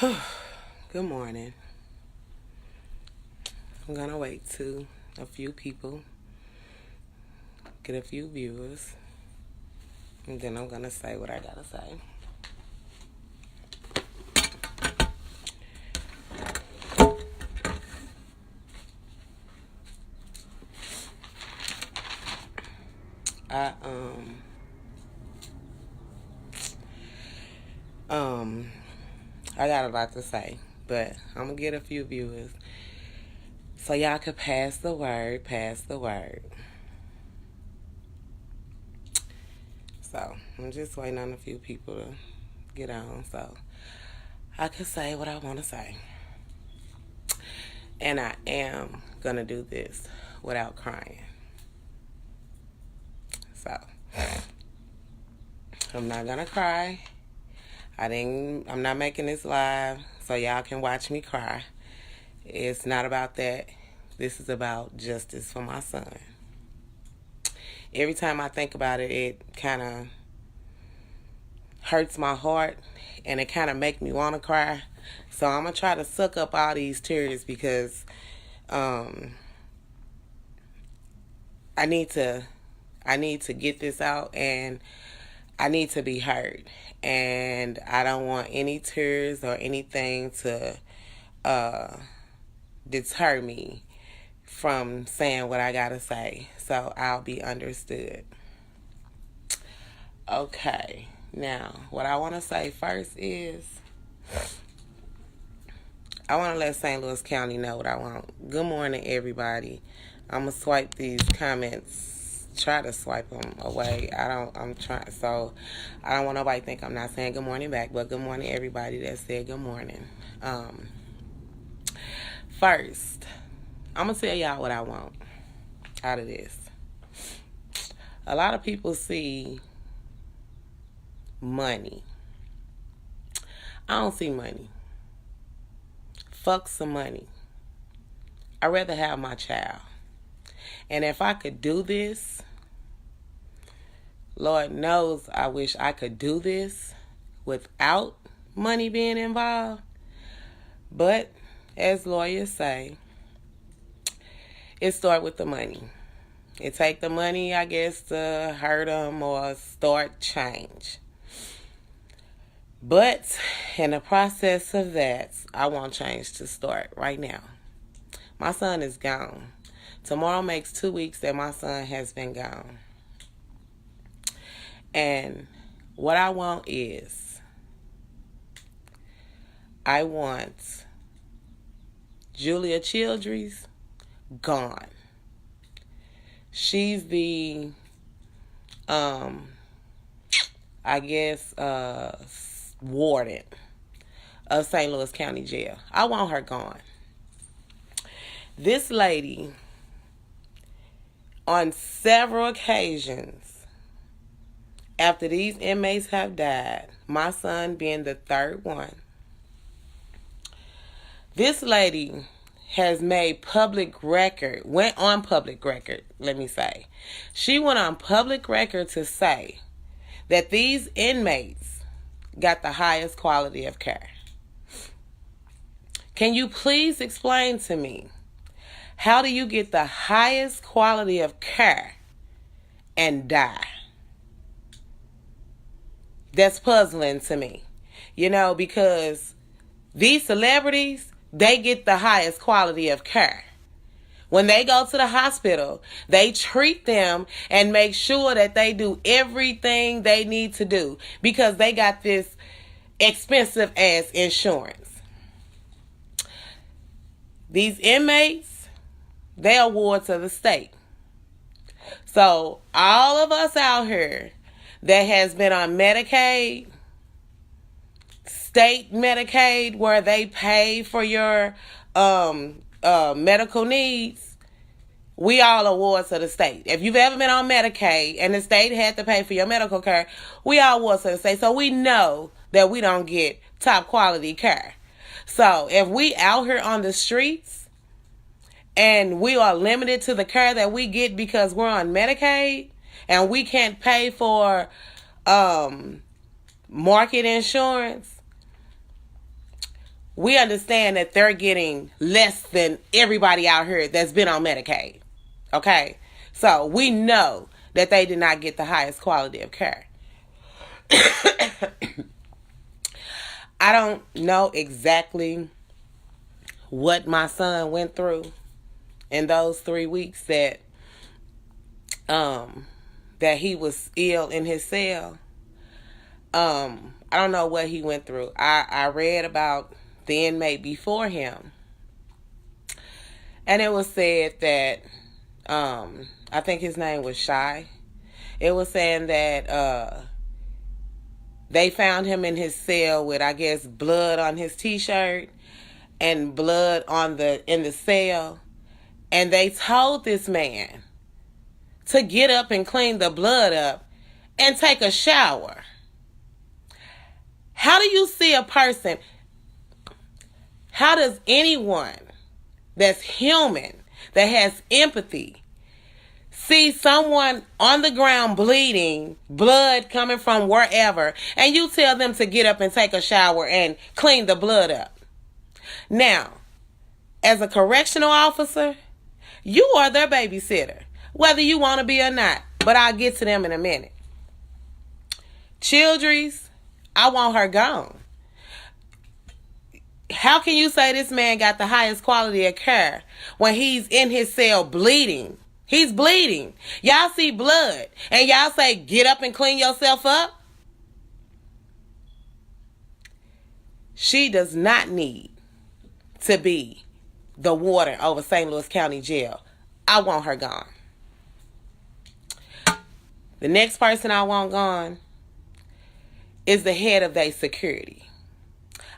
Good morning. I'm gonna wait to a few people, get a few viewers, and then I'm gonna say what I gotta say. I I got a lot to say, but I'm gonna get a few viewers so y'all could pass the word, pass the word. So I'm just waiting on a few people to get on so I can say what I want to say. And I am gonna do this without crying. So I'm not gonna cry. I'm not making this live so y'all can watch me cry. It's not about that. This is about justice for my son. Every time I think about it, it kind of hurts my heart and it kind of makes me want to cry. So I'm going to try to suck up all these tears because I need to get this out and I need to be heard. And I don't want any tears or anything to deter me from saying what I gotta say. So I'll be understood. Okay. Now, what I want to say first is I want to let St. Louis County know what I want. Good morning, everybody. I'm going to swipe these comments, try to swipe them away. I'm trying, so I don't want nobody to think I'm not saying good morning back, but good morning, everybody that said good morning. First, I'm going to tell y'all what I want out of this. A lot of people see money. I don't see money. Fuck some money. I'd rather have my child. And if I could do this, Lord knows I wish I could do this without money being involved. But as lawyers say, it starts with the money. It take the money, I guess, to hurt them or start change. But in the process of that, I want change to start right now. My son is gone. Tomorrow makes 2 weeks that my son has been gone. And what I want is, I want Julia Childress gone. She's the, warden of St. Louis County Jail. I want her gone. This lady, on several occasions, after these inmates have died, my son being the third one, this lady has made went on public record, let me say. She went on public record to say that these inmates got the highest quality of care. Can you please explain to me, how do you get the highest quality of care and die? That's puzzling to me. Because these celebrities, they get the highest quality of care. When they go to the hospital, they treat them and make sure that they do everything they need to do because they got this expensive ass insurance. These inmates, they are wards of the state. So all of us out here that has been on Medicaid, state Medicaid, where they pay for your medical needs, we all are wards of the state. If you've ever been on Medicaid and the state had to pay for your medical care, we all wards of the state. So we know that we don't get top quality care. So if we out here on the streets and we are limited to the care that we get because we're on Medicaid and we can't pay for market insurance, we understand that they're getting less than everybody out here that's been on Medicaid. Okay? So we know that they did not get the highest quality of care. I don't know exactly what my son went through in those 3 weeks that he was ill in his cell. I don't know what he went through. I read about the inmate before him, and it was said that I think his name was Shy. It was saying that they found him in his cell with, I guess, blood on his t-shirt and blood in the cell, and they told this man to get up and clean the blood up and take a shower. How do you see a person? How does anyone that's human, that has empathy, see someone on the ground bleeding, blood coming from wherever, and you tell them to get up and take a shower and clean the blood up? Now, as a correctional officer, you are their babysitter, whether you want to be or not. But I'll get to them in a minute. Childries, I want her gone. How can you say this man got the highest quality of care when he's in his cell bleeding? He's bleeding. Y'all see blood and y'all say, get up and clean yourself up? She does not need to be the warden over St. Louis County Jail. I want her gone. The next person I want gone is the head of their security.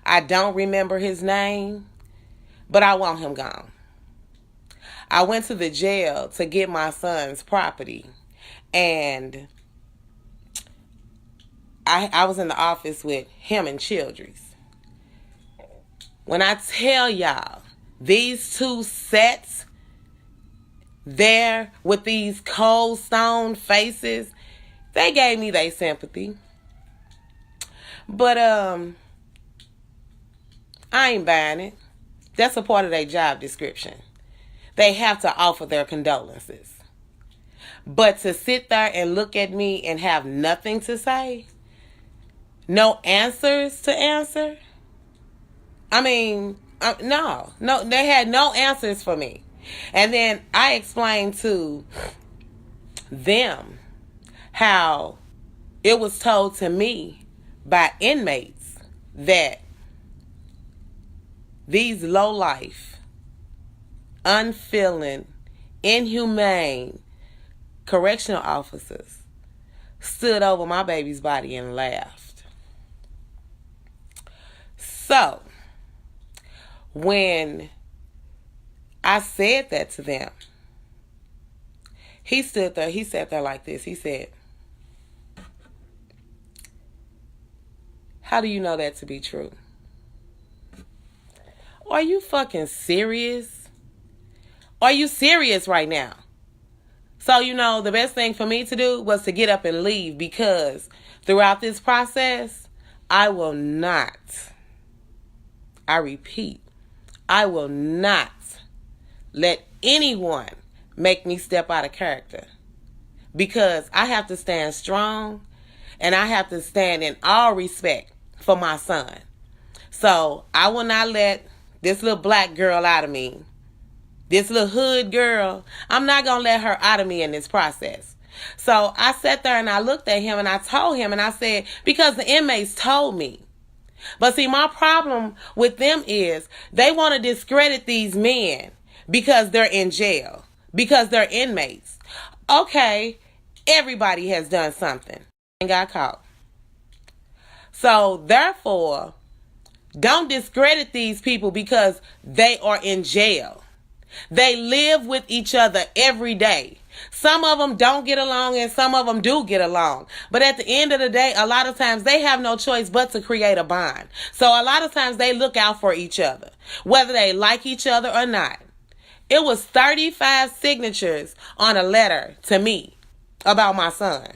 I don't remember his name, but I want him gone. I went to the jail to get my son's property, and I was in the office with him and Childress. When I tell y'all, these two sets there with these cold stone faces, they gave me their sympathy. But I ain't buying it. That's a part of their job description. They have to offer their condolences. But to sit there and look at me and have nothing to say, no answers to answer, I mean, no, they had no answers for me. And then I explained to them how it was told to me by inmates that these low-life, unfeeling, inhumane correctional officers stood over my baby's body and laughed. So, when I said that to them, he stood there, he sat there like this. He said, "How do you know that to be true? Are you fucking serious? Are you serious right now?" So, the best thing for me to do was to get up and leave, because throughout this process, I will not, I repeat, I will not let anyone make me step out of character, because I have to stand strong and I have to stand in all respect for my son. So I will not let this little black girl out of me, this little hood girl, I'm not going to let her out of me in this process. So I sat there and I looked at him and I told him, and I said, because the inmates told me. But see, my problem with them is they want to discredit these men because they're in jail, because they're inmates. Okay, everybody has done something and got caught. So therefore, don't discredit these people because they are in jail. They live with each other every day. Some of them don't get along and some of them do get along. But at the end of the day, a lot of times they have no choice but to create a bond. So a lot of times they look out for each other, whether they like each other or not. It was 35 signatures on a letter to me about my son.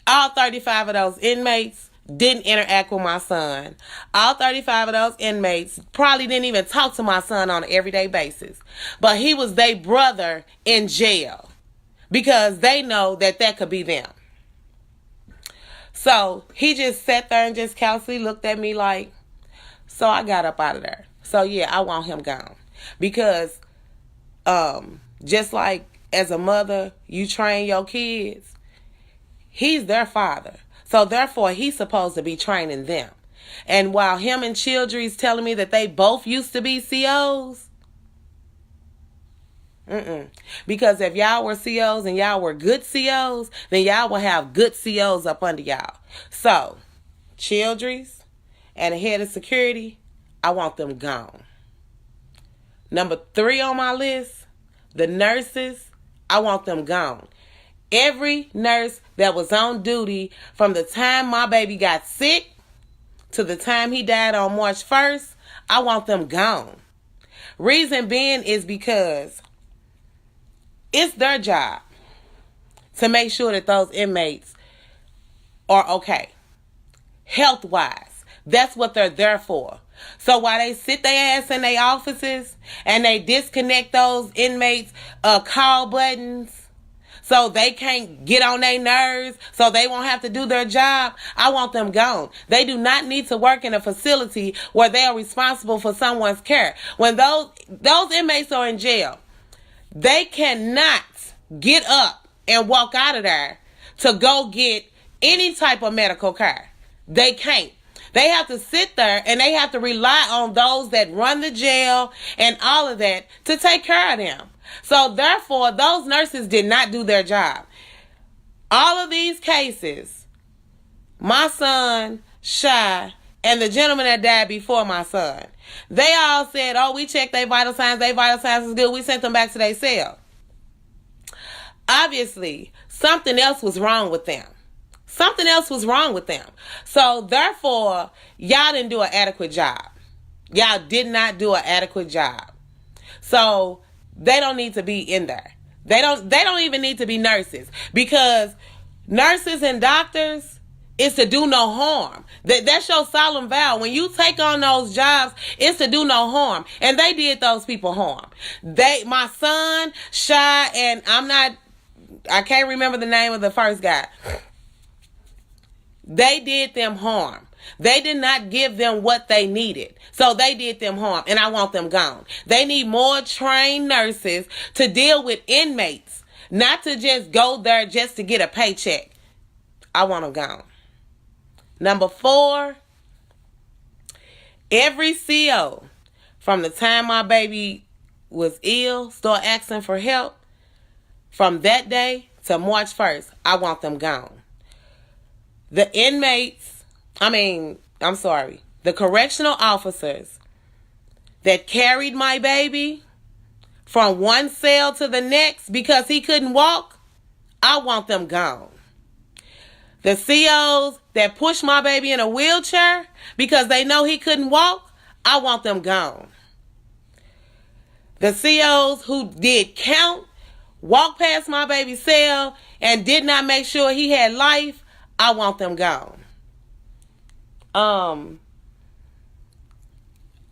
All 35 of those inmates didn't interact with my son. All 35 of those inmates probably didn't even talk to my son on an everyday basis. But he was their brother in jail because they know that that could be them. So he just sat there and just casually looked at me like, so I got up out of there. So yeah, I want him gone. Because just like as a mother, you train your kids, he's their father. So therefore, he's supposed to be training them. And while him and Childry's telling me that they both used to be COs, because if y'all were COs and y'all were good COs, then y'all will have good COs up under y'all. So, Childry's and the head of security, I want them gone. Number 3 on my list, the nurses, I want them gone. Every nurse that was on duty from the time my baby got sick to the time he died on March 1st, I want them gone. Reason being is because it's their job to make sure that those inmates are okay, health-wise. That's what they're there for. So while they sit their ass in their offices and they disconnect those inmates' call buttons, so they can't get on their nerves, so they won't have to do their job, I want them gone. They do not need to work in a facility where they are responsible for someone's care. When those inmates are in jail, they cannot get up and walk out of there to go get any type of medical care. They can't. They have to sit there and they have to rely on those that run the jail and all of that to take care of them. So therefore, those nurses did not do their job. All of these cases, my son, Shy, and the gentleman that died before my son, they all said, oh, we checked their vital signs is good, we sent them back to their cell. Obviously, something else was wrong with them. Something else was wrong with them. So therefore, y'all didn't do an adequate job. Y'all did not do an adequate job. So they don't need to be in there. They don't even need to be nurses, because nurses and doctors is to do no harm. That's your solemn vow. When you take on those jobs, it's to do no harm. And they did those people harm. My son, Shy, and I can't remember the name of the first guy. They did them harm. They did not give them what they needed. So they did them harm, and I want them gone. They need more trained nurses to deal with inmates, not to just go there just to get a paycheck. I want them gone. Number 4, every CO from the time my baby was ill, start asking for help, from that day to March 1st, I want them gone. The correctional officers that carried my baby from one cell to the next because he couldn't walk, I want them gone. The COs that pushed my baby in a wheelchair because they know he couldn't walk, I want them gone. The COs who did count, walked past my baby's cell, and did not make sure he had life, I want them gone. All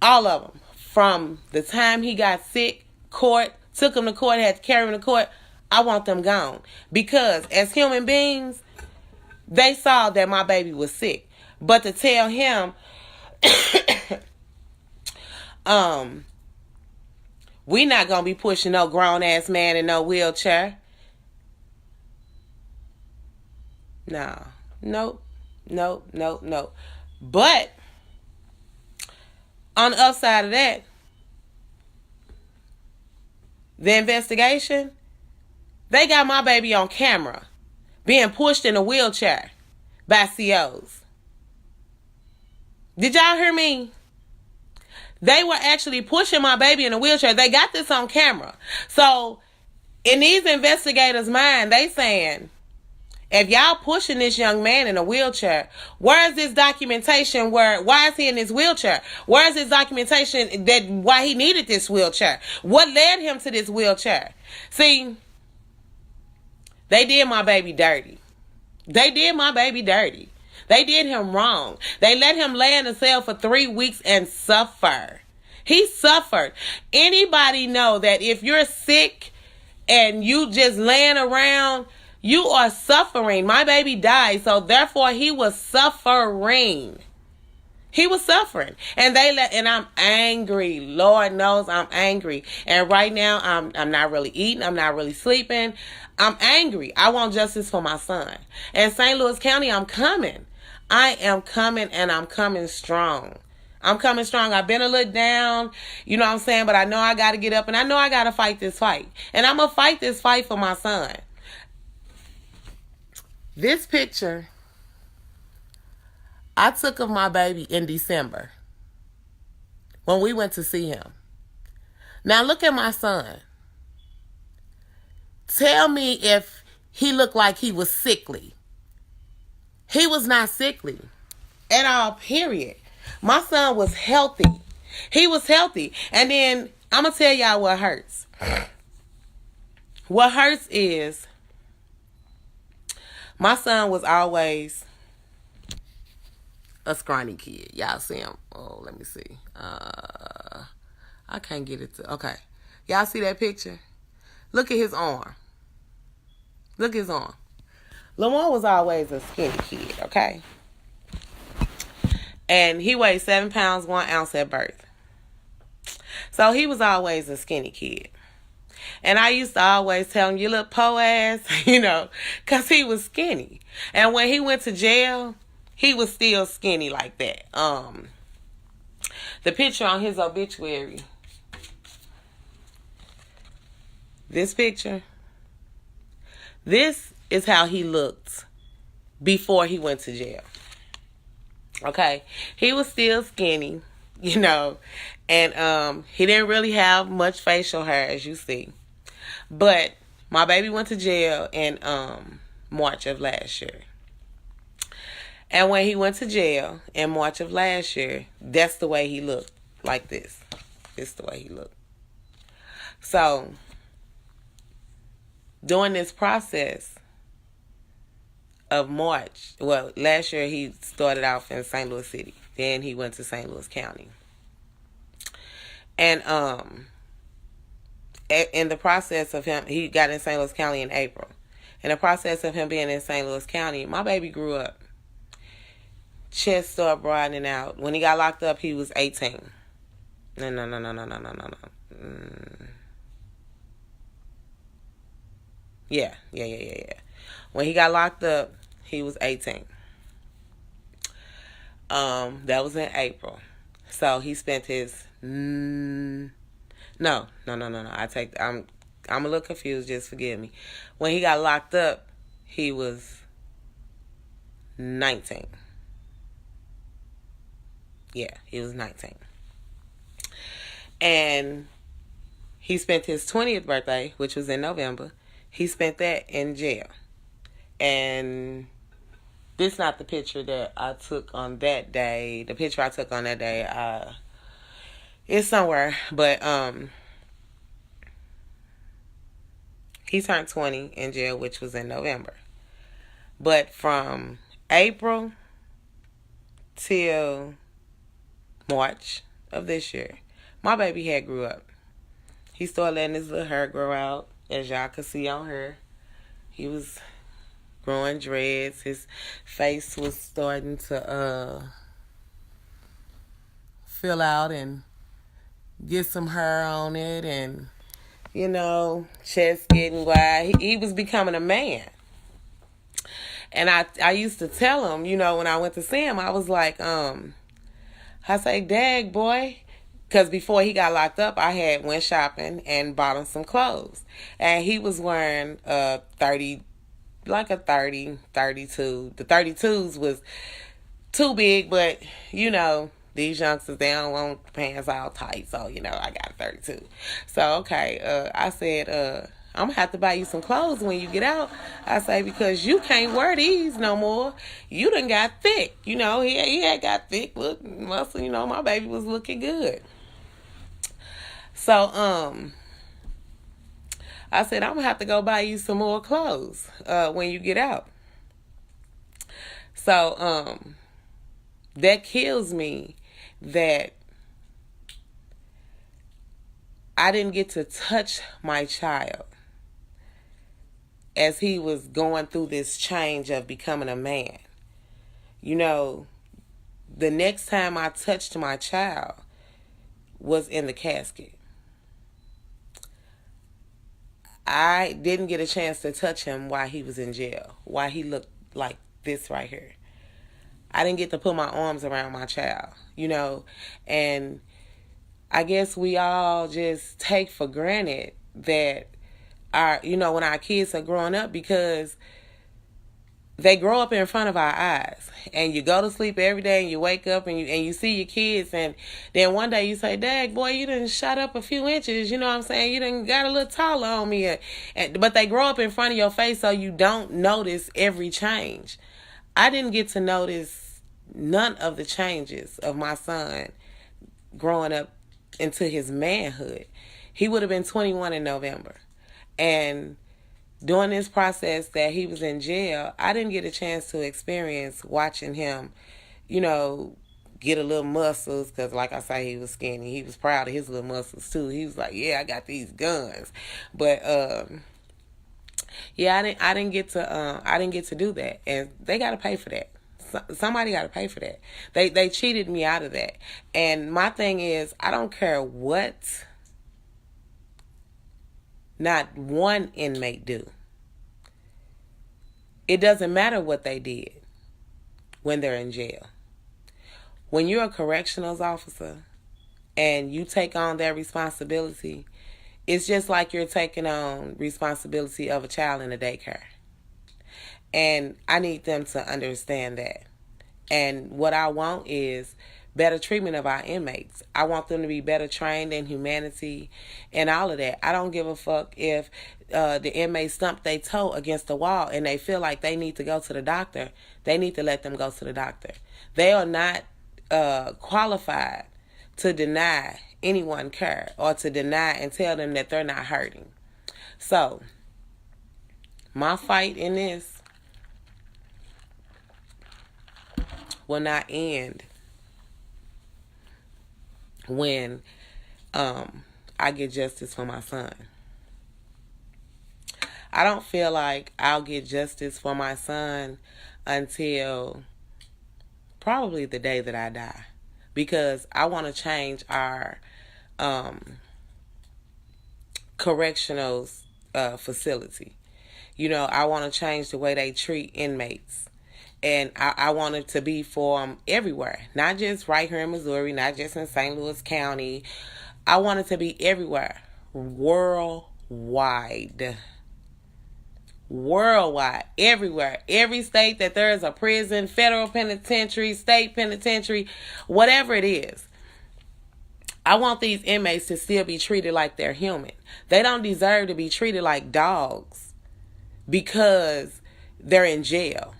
of them. From the time he got sick, court, took him to court, had to carry him to court, I want them gone. Because as human beings, they saw that my baby was sick. But to tell him, we not going to be pushing no grown-ass man in no wheelchair. No. Nope. But on the upside of that, the investigation, they got my baby on camera being pushed in a wheelchair by COs. Did y'all hear me? They were actually pushing my baby in a wheelchair. They got this on camera. So in these investigators' mind, they saying, if y'all pushing this young man in a wheelchair, where is this documentation why is he in his wheelchair? Where is this documentation that why he needed this wheelchair? What led him to this wheelchair? See, they did my baby dirty. They did him wrong. They let him lay in a cell for 3 weeks and suffer. He suffered. Anybody know that if you're sick and you just laying around, you are suffering. My baby died, so therefore he was suffering. He was suffering. And I'm angry. Lord knows I'm angry. And right now I'm not really eating. I'm not really sleeping. I'm angry. I want justice for my son. In St. Louis County, I'm coming. I am coming, and I'm coming strong. I'm coming strong. I've been a little down, you know what I'm saying? But I know I got to get up, and I know I got to fight this fight. And I'm going to fight this fight for my son. This picture I took of my baby in December when we went to see him. Now look at my son. Tell me if he looked like he was sickly. He was not sickly at all, period. My son was healthy. He was healthy. And then I'm going to tell y'all what hurts. What hurts is my son was always a scrawny kid. Y'all see him? Oh, let me see. I can't get it to... Okay. Y'all see that picture? Look at his arm. Look at his arm. Lamar was always a skinny kid, okay? And he weighed 7 pounds, 1 ounce at birth. So he was always a skinny kid. And I used to always tell him, you little po ass, you know, because he was skinny. And when he went to jail, he was still skinny like that. The picture on his obituary, this picture, this is how he looked before he went to jail. Okay, he was still skinny, you know, and he didn't really have much facial hair, as you see. But my baby went to jail in March of last year. And when he went to jail in March of last year, that's the way he looked, like this. This is the way he looked. So, during this process of March, well, last year he started off in St. Louis City. Then he went to St. Louis County. And in the process of him, he got in St. Louis County in April. In the process of him being in St. Louis County, my baby grew up. Chest started broadening out. When he got locked up, he was 18. No. Yeah. When he got locked up, he was 18. That was in April. So he spent his no. I'm a little confused, just forgive me. When he got locked up, he was 19. Yeah, he was 19. And he spent his 20th birthday, which was in November. He spent that in jail. And this is not the picture that I took on that day. The picture I took on that day is somewhere. But he turned 20 in jail, which was in November. But from April till March of this year, my baby had grew up. He started letting his little hair grow out, as y'all can see on her. He was growing dreads. His face was starting to fill out and get some hair on it, and you know, chest getting wide. He was becoming a man. And I used to tell him, you know, when I went to see him, I was like, I say, dag, boy. Because before he got locked up, I had went shopping and bought him some clothes. And he was wearing a 30, 32. The 32s was too big, but, you know, these youngsters, they don't want pants all tight. So, you know, I got a 32. So, okay, I said, I'm going to have to buy you some clothes when you get out. I say, because you can't wear these no more. You done got thick. You know, he had got thick muscle. You know, my baby was looking good. So, I said, I'm going to have to go buy you some more clothes when you get out. So, that kills me that I didn't get to touch my child as he was going through this change of becoming a man. You know, the next time I touched my child was in the casket. I didn't get a chance to touch him while he was in jail, while he looked like this right here. I didn't get to put my arms around my child, you know, and I guess we all just take for granted that when our kids are growing up, because they grow up in front of our eyes, and you go to sleep every day and you wake up and you see your kids, and then one day you say, "Dad, boy, you done shot up a few inches," you know what I'm saying? You done got a little taller on me. But they grow up in front of your face, so you don't notice every change. I didn't get to notice none of the changes of my son growing up into his manhood. He would have been 21 in November. And during this process that he was in jail, I didn't get a chance to experience watching him, get a little muscles, because like I say, he was skinny. He was proud of his little muscles too. He was like, "Yeah, I got these guns." But yeah, I didn't get to do that, and they got to pay for that. Somebody got to pay for that. They cheated me out of that. And my thing is, I don't care what not one inmate do. It doesn't matter what they did when they're in jail. When you're a corrections officer and you take on that responsibility, it's just like you're taking on responsibility of a child in a daycare. And I need them to understand that. And what I want is better treatment of our inmates. I want them to be better trained in humanity and all of that. I don't give a fuck if the inmates stump their toe against the wall and they feel like they need to go to the doctor. They need to let them go to the doctor. They are not qualified to deny anyone care or to deny and tell them that they're not hurting. So, my fight in this will not end when I get justice for my son. I don't feel like I'll get justice for my son until probably the day that I die, because I want to change our correctional facility. I want to change the way they treat inmates. And I want it to be for them everywhere, not just right here in Missouri, not just in St. Louis County. I want it to be everywhere, worldwide, everywhere. Every state that there is a prison, federal penitentiary, state penitentiary, whatever it is. I want these inmates to still be treated like they're human. They don't deserve to be treated like dogs because they're in jail.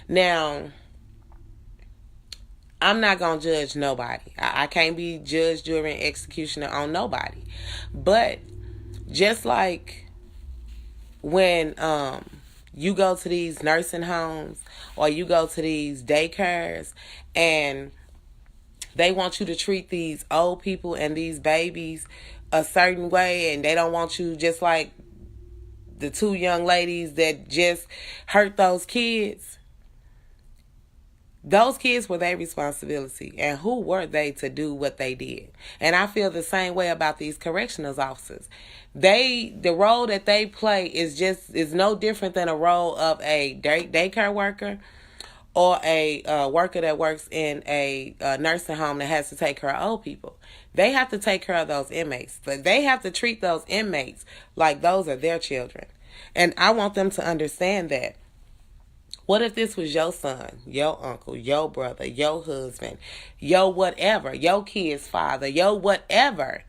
Now, I'm not going to judge nobody. I can't be judge, jury, and executioner on nobody. But just like when you go to these nursing homes or you go to these daycares and they want you to treat these old people and these babies a certain way, and they don't want you, just like the two young ladies that just hurt those kids. Those kids were their responsibility, and who were they to do what they did? And I feel the same way about these correctional officers. The role that they play is no different than a role of a daycare worker or a worker that works in a nursing home that has to take care of old people. They have to take care of those inmates. But they have to treat those inmates like those are their children. And I want them to understand that. What if this was your son, your uncle, your brother, your husband, your whatever, your kid's father, your whatever?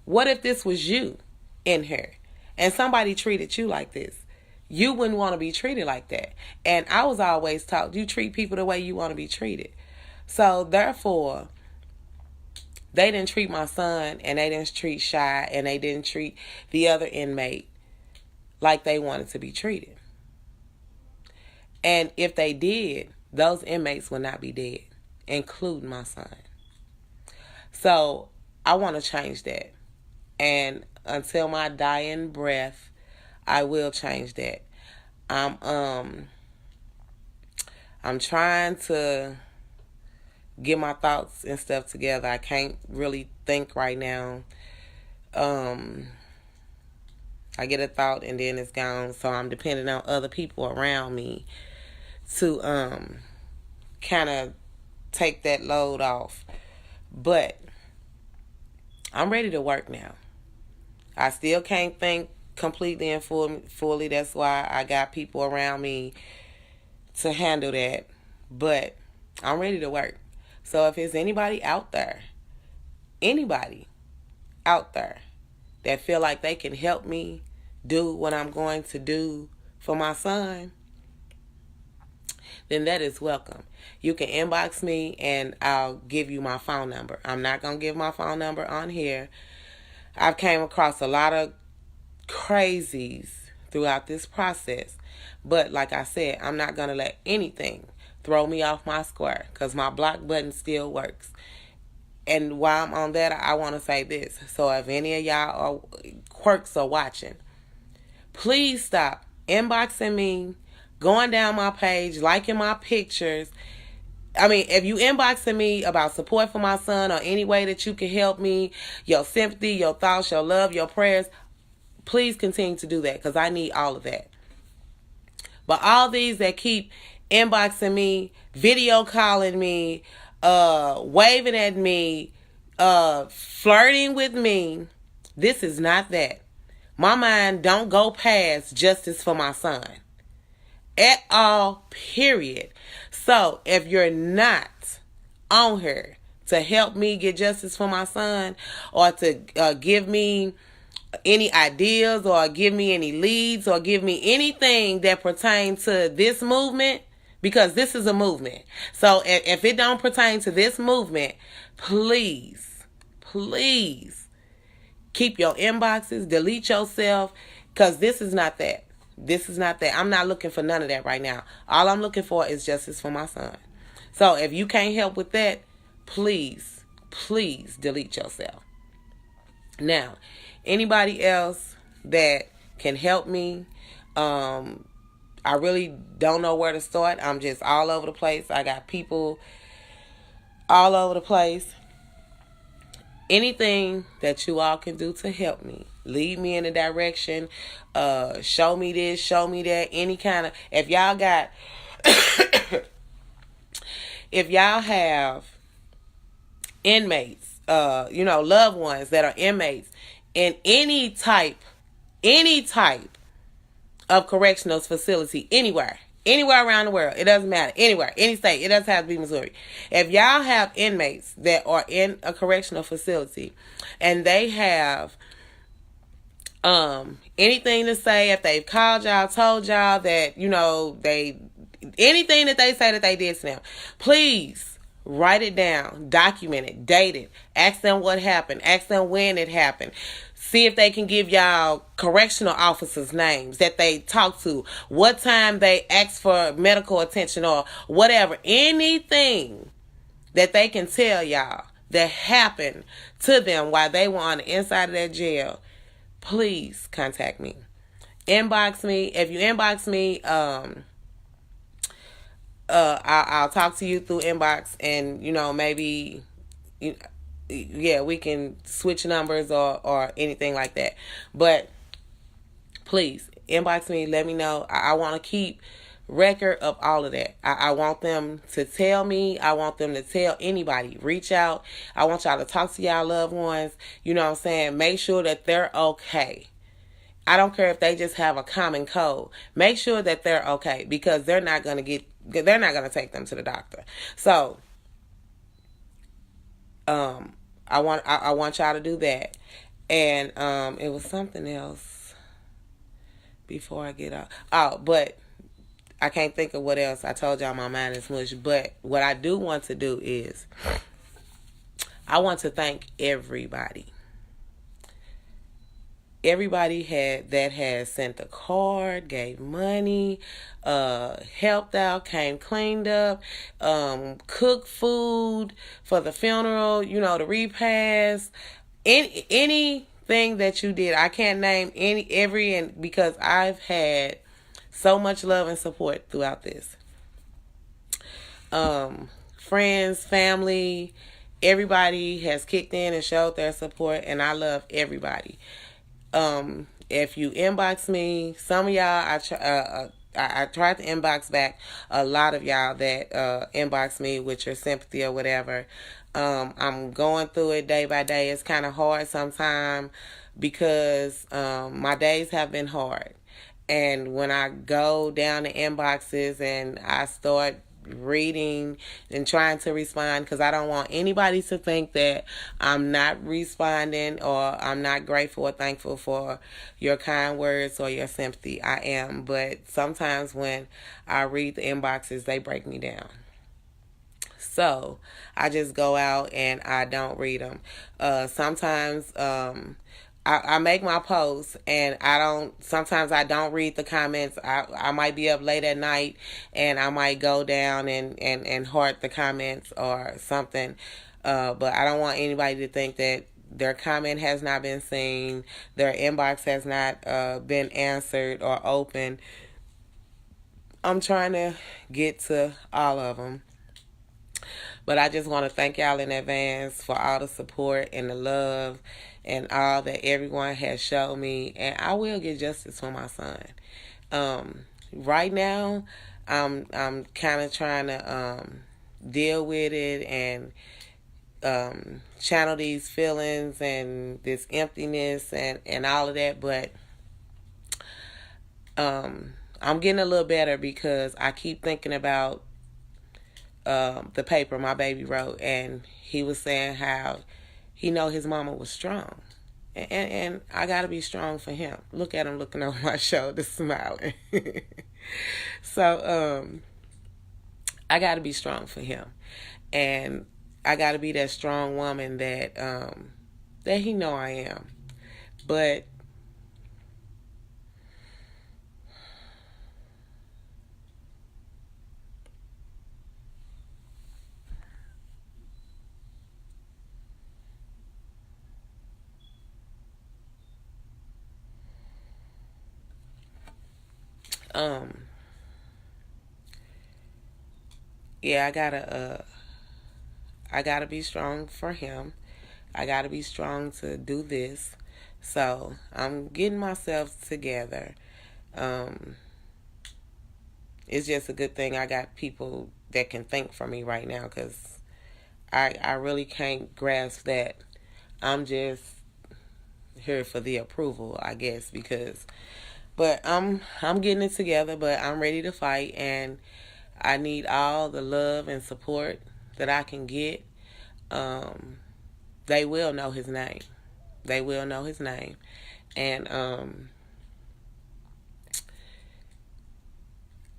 What if this was you in here and somebody treated you like this? You wouldn't want to be treated like that. And I was always taught, you treat people the way you want to be treated. So therefore, they didn't treat my son, and they didn't treat Shy, and they didn't treat the other inmate like they wanted to be treated. And if they did, those inmates will not be dead, including my son. So I want to change that. And until my dying breath, I will change that. I'm trying to get my thoughts and stuff together. I can't really think right now. I get a thought and then it's gone. So I'm depending on other people around me to kind of take that load off. But I'm ready to work now. I still can't think completely and fully. That's why I got people around me to handle that. But I'm ready to work. So if there's anybody out there that feel like they can help me do what I'm going to do for my son, then that is welcome. You can inbox me and I'll give you my phone number. I'm not going to give my phone number on here. I've came across a lot of crazies throughout this process. But like I said, I'm not going to let anything throw me off my square because my block button still works. And while I'm on that, I want to say this. So if any of y'all quirks are watching, please stop inboxing me, going down my page, liking my pictures. I mean, if you inboxing me about support for my son or any way that you can help me, your sympathy, your thoughts, your love, your prayers, please continue to do that because I need all of that. But all these that keep inboxing me, video calling me, waving at me, flirting with me, this is not that. My mind don't go past justice for my son. At all, period. So if you're not on here to help me get justice for my son or to give me any ideas or give me any leads or give me anything that pertains to this movement, because this is a movement. So if it don't pertain to this movement, please keep your inboxes, delete yourself, because this is not that. This is not that. I'm not looking for none of that right now. All I'm looking for is justice for my son. So if you can't help with that, please delete yourself. Now, anybody else that can help me, I really don't know where to start. I'm just all over the place. I got people all over the place. Anything that you all can do to help me, lead me in a direction, show me this, show me that, any kind of, if y'all got, if y'all have inmates, loved ones that are inmates in any type of correctional facility, anywhere around the world, it doesn't matter, anywhere, any state, it doesn't have to be Missouri. If y'all have inmates that are in a correctional facility and they have anything to say, if they've called y'all, told y'all that, they, anything that they say that they did to them, please write it down, document it, date it, ask them what happened, ask them when it happened. See if they can give y'all correctional officers' names that they talk to, what time they ask for medical attention or whatever. Anything that they can tell y'all that happened to them while they were on the inside of that jail, please contact me. Inbox me. If you inbox me, I'll talk to you through inbox and, maybe... we can switch numbers or anything like that. But please inbox me, let me know. I want to keep record of all of that. I want them to tell me. I want them to tell anybody. Reach out. I want y'all to talk to y'all loved ones. You know what I'm saying? Make sure that they're okay. I don't care if they just have a common cold. Make sure that they're okay because they're not going to take them to the doctor. So I want y'all to do that. And it was something else before I get out. Oh, but I can't think of what else. I told y'all my mind is mush. But what I do want to do is I want to thank everybody everybody that has sent a card, gave money, helped out, came cleaned up, cooked food for the funeral, the repast, anything that you did. I can't name and because I've had so much love and support throughout this. Friends, family, everybody has kicked in and showed their support, and I love everybody. If you inbox me, some of y'all, I tried to inbox back a lot of y'all that inbox me with your sympathy or whatever. I'm going through it day by day. It's kind of hard sometimes because my days have been hard. And when I go down the inboxes and I start reading and trying to respond, because I don't want anybody to think that I'm not responding or I'm not grateful or thankful for your kind words or your sympathy. I am, but sometimes when I read the inboxes, they break me down. So I just go out and I don't read them. Sometimes I make my posts and sometimes I don't read the comments. I might be up late at night and I might go down and heart the comments or something. But I don't want anybody to think that their comment has not been seen, their inbox has not been answered or open. I'm trying to get to all of them. But I just want to thank y'all in advance for all the support and the love and all that everyone has shown me. And I will get justice for my son. Right now, I'm kind of trying to deal with it and channel these feelings and this emptiness and all of that. But I'm getting a little better because I keep thinking about the paper my baby wrote, and he was saying how he know his mama was strong, and I gotta be strong for him. Look at him looking over my shoulder smiling. So I gotta be strong for him, and I gotta be that strong woman that he know I am. But yeah, I gotta be strong for him. I gotta be strong to do this. So I'm getting myself together. It's just a good thing I got people that can think for me right now, because I really can't grasp that I'm just here for the approval, I guess, but I'm getting it together, but I'm ready to fight, and I need all the love and support that I can get. They will know his name. They will know his name. And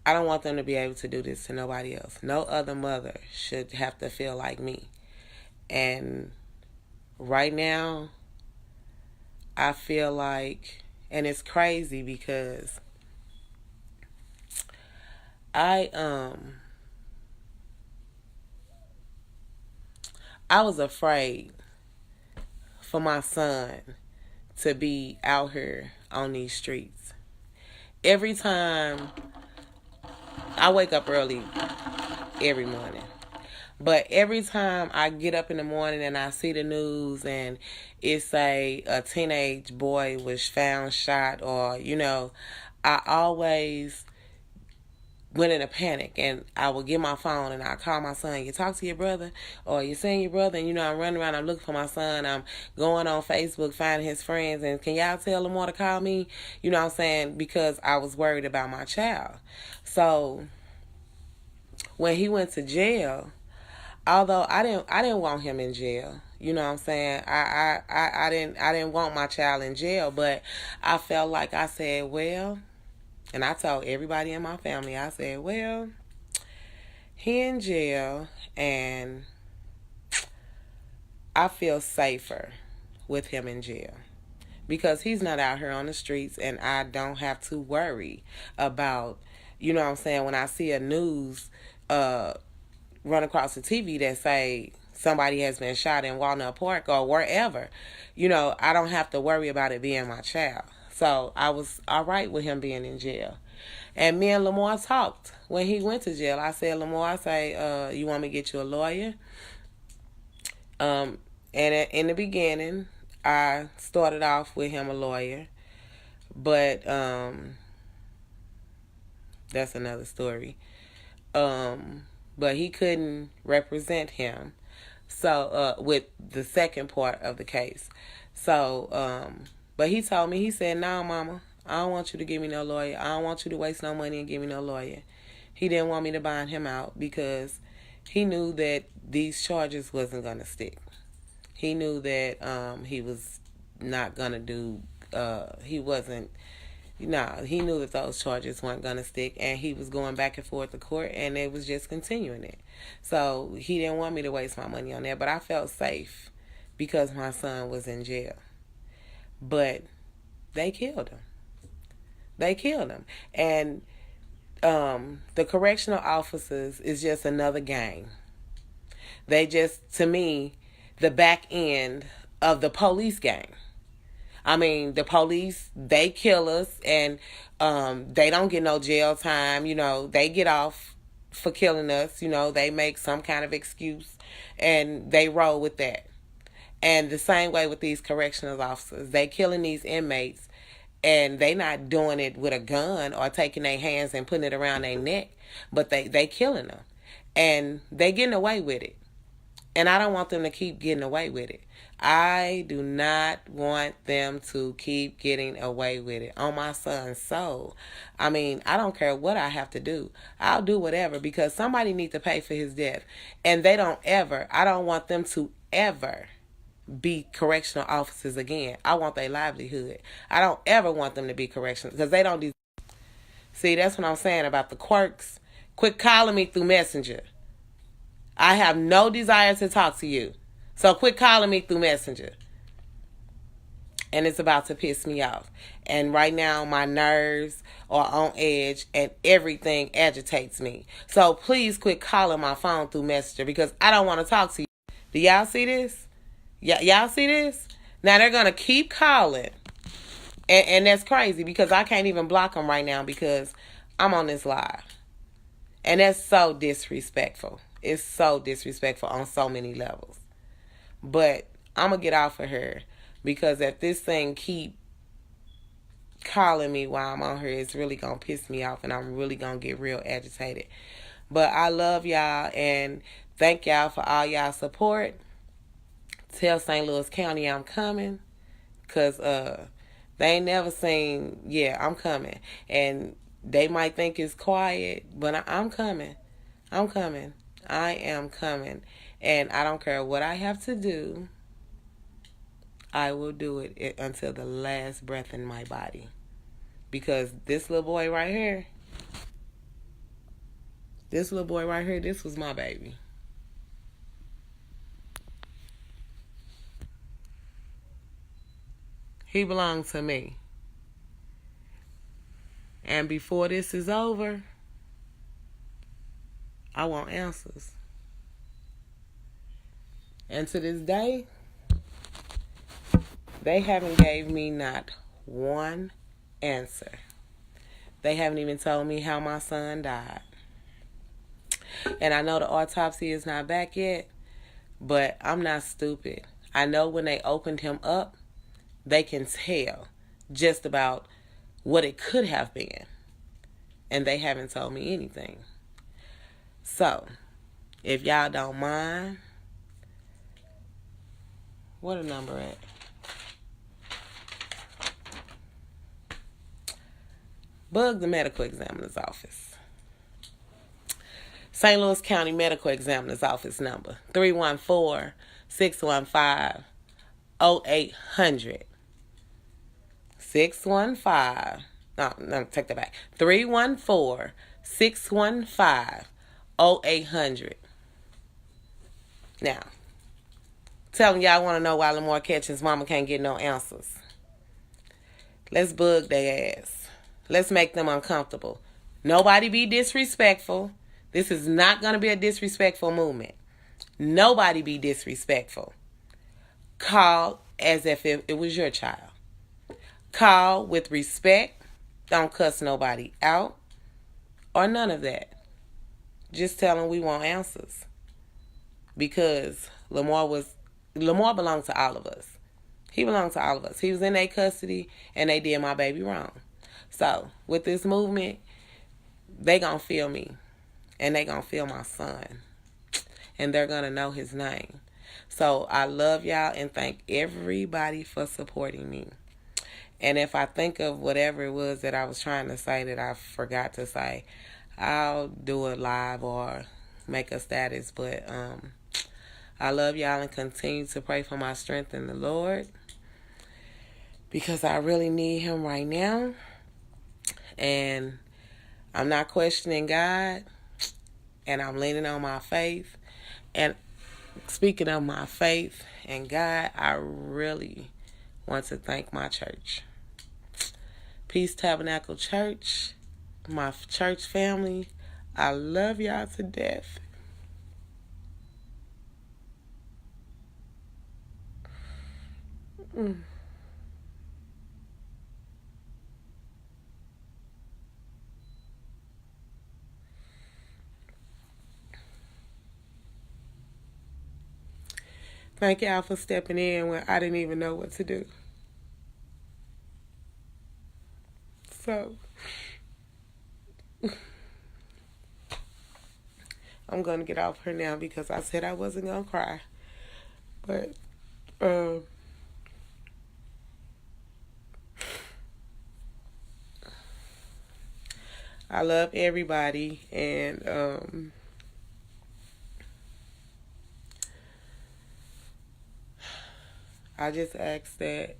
I don't want them to be able to do this to nobody else. No other mother should have to feel like me. And right now, I feel like, and it's crazy because I was afraid for my son to be out here on these streets. Every time I wake up early every morning, but every time I get up in the morning and I see the news and it say a teenage boy was found shot, or I always went in a panic, and I would get my phone and I call my son. You talk to your brother, or you seen your brother, and I'm running around, I'm looking for my son. I'm going on Facebook finding his friends, and can y'all tell Lamar to call me? You know what I'm saying? Because I was worried about my child. So when he went to jail, although I didn't want him in jail. You know what I'm saying? I didn't want my child in jail, but I felt like, I said, well, and I told everybody in my family, I said, well, he in jail, and I feel safer with him in jail, because he's not out here on the streets, and I don't have to worry about, you know what I'm saying, when I see a news run across the TV that say somebody has been shot in Walnut Park or wherever, I don't have to worry about it being my child. So I was all right with him being in jail. And me and Lamar talked when he went to jail. I said, Lamar, you want me to get you a lawyer? And in the beginning, I started off with him a lawyer, but that's another story. But he couldn't represent him. So with the second part of the case. So, but he told me, he said, "No, Mama, I don't want you to give me no lawyer. I don't want you to waste no money and give me no lawyer." He didn't want me to bond him out because he knew that these charges wasn't going to stick. He knew that he was not going to do, he knew that those charges weren't going to stick, and he was going back and forth to court, and it was just continuing it. So he didn't want me to waste my money on that, but I felt safe because my son was in jail. But they killed him. They killed him. And the correctional officers is just another game. They just, to me, the back end of the police game. I mean, the police, they kill us, and they don't get no jail time. They get off for killing us. They make some kind of excuse, and they roll with that. And the same way with these correctional officers. They killing these inmates, and they not doing it with a gun or taking their hands and putting it around their neck, but they killing them. And they getting away with it. And I don't want them to keep getting away with it. I do not want them to keep getting away with it on my son's soul. I mean, I don't care what I have to do. I'll do whatever because somebody needs to pay for his death. And I don't want them to ever be correctional officers again. I want their livelihood. I don't ever want them to be correctional because they don't See, that's what I'm saying about the quirks. Quit calling me through Messenger. I have no desire to talk to you. So quit calling me through Messenger. And it's about to piss me off. And right now my nerves are on edge and everything agitates me. So please quit calling my phone through Messenger because I don't want to talk to you. Do y'all see this? Y'all see this? Now they're going to keep calling. And that's crazy because I can't even block them right now because I'm on this live. And that's so disrespectful. It's so disrespectful on so many levels. But I'm going to get off of her because if this thing keep calling me while I'm on here, it's really going to piss me off and I'm really going to get real agitated. But I love y'all and thank y'all for all y'all support. Tell St. Louis County I'm coming because they ain't never seen, I'm coming. And they might think it's quiet, but I'm coming. I'm coming. I am coming. And I don't care what I have to do. I will do it until the last breath in my body. Because this little boy right here, this was my baby. He belongs to me. And before this is over, I want answers. And to this day, they haven't gave me not one answer. They haven't even told me how my son died. And I know the autopsy is not back yet, but I'm not stupid. I know when they opened him up, they can tell just about what it could have been. And they haven't told me anything. So, if y'all don't mind, what a number at? Bug the medical examiner's office. St. Louis County Medical Examiner's Office number, 314-615-0800. 615, no, take that back. 314-615-0800. Now, tell me y'all want to know why Lamar Ketchum's mama can't get no answers. Let's bug their ass. Let's make them uncomfortable. Nobody be disrespectful. This is not going to be a disrespectful movement. Nobody be disrespectful. Call as if it was your child. Call with respect. Don't cuss nobody out or none of that. Just tell them we want answers. Because Lamar belongs to all of us. He belongs to all of us. He was in their custody and they did my baby wrong. So with this movement, they gonna feel me and they gonna feel my son and they're gonna know his name. So I love y'all and thank everybody for supporting me. And if I think of whatever it was that I was trying to say that I forgot to say, I'll do it live or make a status. But I love y'all and continue to pray for my strength in the Lord because I really need him right now. And I'm not questioning God and I'm leaning on my faith. And speaking of my faith and God, I really want to thank my church. Peace Tabernacle Church, my church family, I love y'all to death. Thank y'all for stepping in when I didn't even know what to do. So, I'm going to get off her now because I said I wasn't going to cry. But, I love everybody and, I just ask that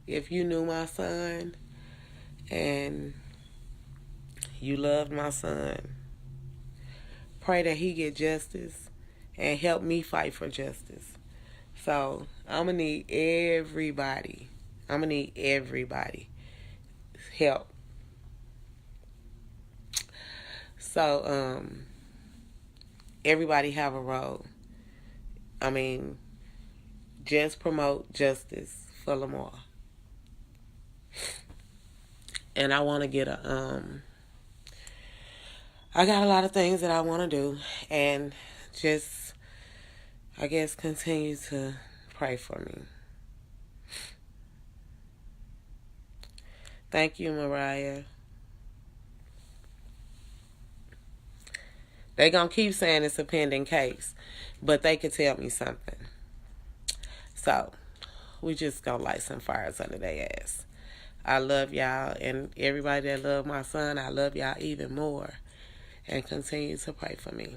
if you knew my son and you loved my son, pray that he get justice and help me fight for justice. So I'm going to need everybody. Help. So everybody have a role. I mean, just promote justice for Lamar. And I want to get I got a lot of things that I want to do. And just, I guess, continue to pray for me. Thank you, Mariah. They gonna keep saying it's a pending case, but they could tell me something. So, we just gonna light some fires under their ass. I love y'all, and everybody that love my son, I love y'all even more. And continue to pray for me.